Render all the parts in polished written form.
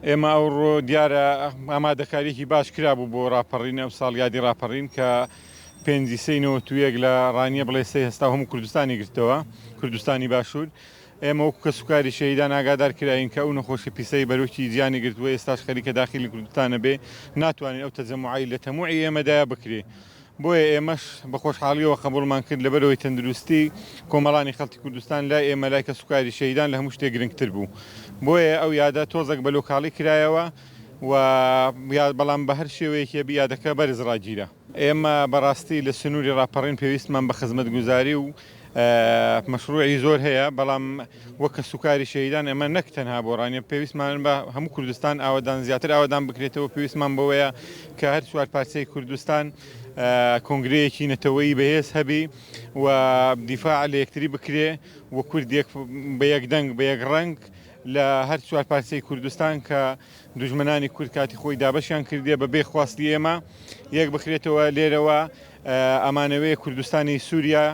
ئێمە ئەوڕۆ دیارە ئامادەکاریەکی باش کرابوو بۆ ڕاپەڕین ئەم ساڵ یادی ڕاپەڕین کە 5.91 لە ڕانیە بڵێ سێ هەستا هەموو کوردستانی گرتەوە کوردستانی باشوور ئێمە وەکو کە سوکاری شەهیدان ئاگادار کراین کە ئەو نەخۆشی پیسەی بەرۆکی جیانی گرتووە ئێستاش خەریکە داخلی کوردستانە بێ ناتوانین ئەو تەجەموعی لە تەموعی ئێمەدایە بکرێ بۆیە ئێمەش بە خۆشحاڵیەوە قبوڵمان کرد لەبەرەوەی تەندروستی کۆمەڵانی خەڵکی کوردستان لای ئێمە لای کە سوکاری شەهیدان لە هەموو شتێک گرنگتر بوو بۆیە ئەو یادە تۆزێک بە لۆکاڵی کرایەوە و بەڵام بە هەر شێوەیەکی بیادەکە بەرز ڕاگیرە ئێمە بەڕاستی لە سنووری ڕاپەڕین پێویستمان بە خزمەتگوزاری و مەشروعی زۆر هەیە بەڵام وەکە سوکاری شەهیدان ئێمە نەک تەنها بۆ ڕانیە پێویستمان بە هەموو کوردستان ئاوادان زیاتر ئاوادان بکرێتەوە پێویستمان بەوەیە کە هەر چوار پارچەی کوردستان کۆنگرەیەکی نەتەوەیی بەهێز هەبی و دیفاع لە یەکتری بکرێ و کوردێک بە یەک دەنگ بە یەک ڕەنگ لە هەر چوار پارچەی کوردستان کە دوژمنانی کورد کاتی خۆی دابەشیان کردێ بە بێ خواستی ئێمە یەک بکرێتەوە لێرەوە ئەمانەوەی کوردستانی سووریا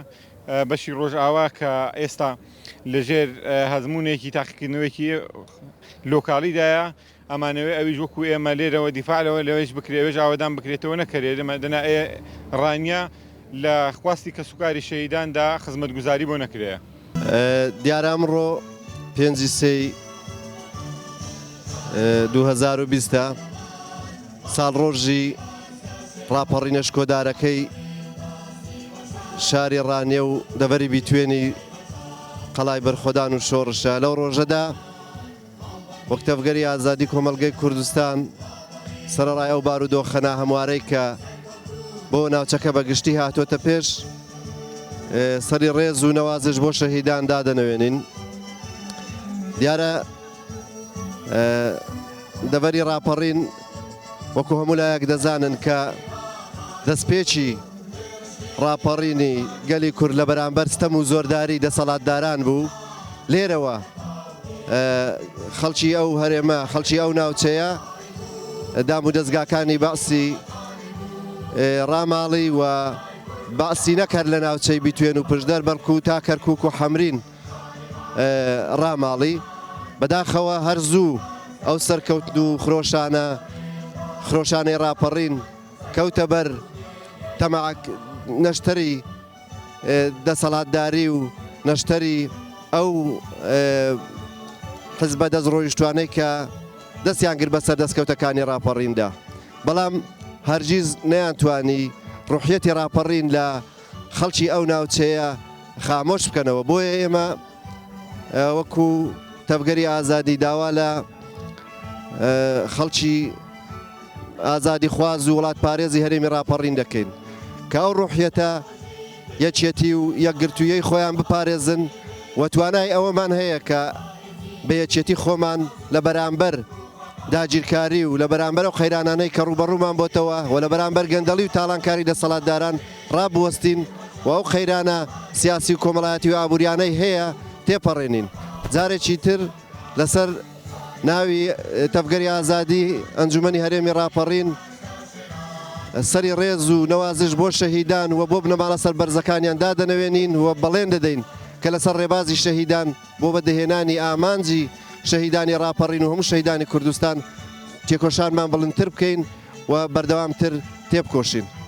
بەشی ڕۆژئاوا کە ئێستا لەژێر هەزمونێکی تاقیکردنەوەیکی لۆکاڵیدایە ئەمانەوەی ئەویش وەکو ئێمە لێرەوە دیفاعلەوە لەوەش بکرێوێژ ئاوادان بکرێتەوە نەکەرێ دەنا ڕانیە لە خواستی کە سوکاری شەهیداندا خزمەتگوزاری بۆ نەکرێە دیارە ئەمڕۆ 5/3/2020 ساڵ ڕۆژی ڕاپەڕینە شکۆدارەکەی شاری ڕانیە و دەڤەری بیتوێنی قەڵای بەرخۆدان و شۆڕشە لەو ڕۆژەدا وەک تەڤگەری ئازادی کۆمەڵگەی کوردستان سەرەڕای ئەو بارودۆخەنە هەموارەی کە بۆ ناوچەکە بەگشتی هاتوۆتە پێش سەری ڕێز و نەوازش بۆ شەهیدان دادەنەوێنین دیارە دەڤەری ڕاپەڕین وەکو هەموو لایەک دەزانن کە دەستپێکی ڕاپەڕینی گەلی کورد لە بەرامبەر ستەم و زۆرداری دەسەڵاتداران بوو لێرەوە خەڵکی ئەو هەرێمە خەڵکی ئەو ناوچەیە دام و دەستگاکانی باسی ڕاماڵی و باسی نەکرد لە ناوچەی بیتوێن و پشدەر بەڵکو تا کەرکووک و حەمرین ڕاماڵی بەداخەوە هەر زوو ئەو سەرکەوتن و خرۆشانەی ڕاپەڕین کەوتە بەر تەمەعک نەشتەری دەسەڵاتداری و نەشتەری ئەو حزبە دەستڕۆیشتوانەی کە دەستیان کرد بەسەر دەستکەوتەکانی ڕاپەڕیندا بەڵام هەرگیز نەیانتوانی ڕوحیەتی ڕاپەڕین لە خەڵکی ئەو ناوچەیە خامۆش بکەنەوە بۆیە ئێمە وەکو تەڤگەری ئازادی داوا لە خەڵکی ئازادی خواز و وڵات پارێزی هەرێمی ڕاپەڕین دەکەین کە ئەو ڕوحیەتە یەکێتی و یەکگرتوویەی خۆیان بپارێزن و توانای ئەوەمان هەیە کە بە یەکێتی خۆمان لە بەرامبەر داگیرکاری و لە بەرامبەر ئەو خەیرانانەی کە ڕوبەڕوومان بۆتەوە و لە بەرامبەر گەندەڵی و تاڵانکاری دەسەڵاتداران ڕابوەستین و ئەو خەیرانە سیاسی و کۆمەڵایەتی و ئابووریانەی هەیە تێپەڕێنین جارێکی تر لەسەر ناوی تەڤگەری ئازادی ئەنجومەنی هەرێمی ڕاپەڕین سەری ڕێز و نەوازش بۆ شەهیدان و بۆ بنەماڵە سەر بەرزەکانیان دادەنەوێنین و بەڵێن دەدەین کە لەسەر ڕێبازی شەهیدان بۆ بەدەهێنانی ئامانجی شەهیدانی ڕاپەڕین و هەموو شەهیدانی کوردستان تێکۆشانمان بڵندتر بکەین و بەردەوامتر تێبکۆشین.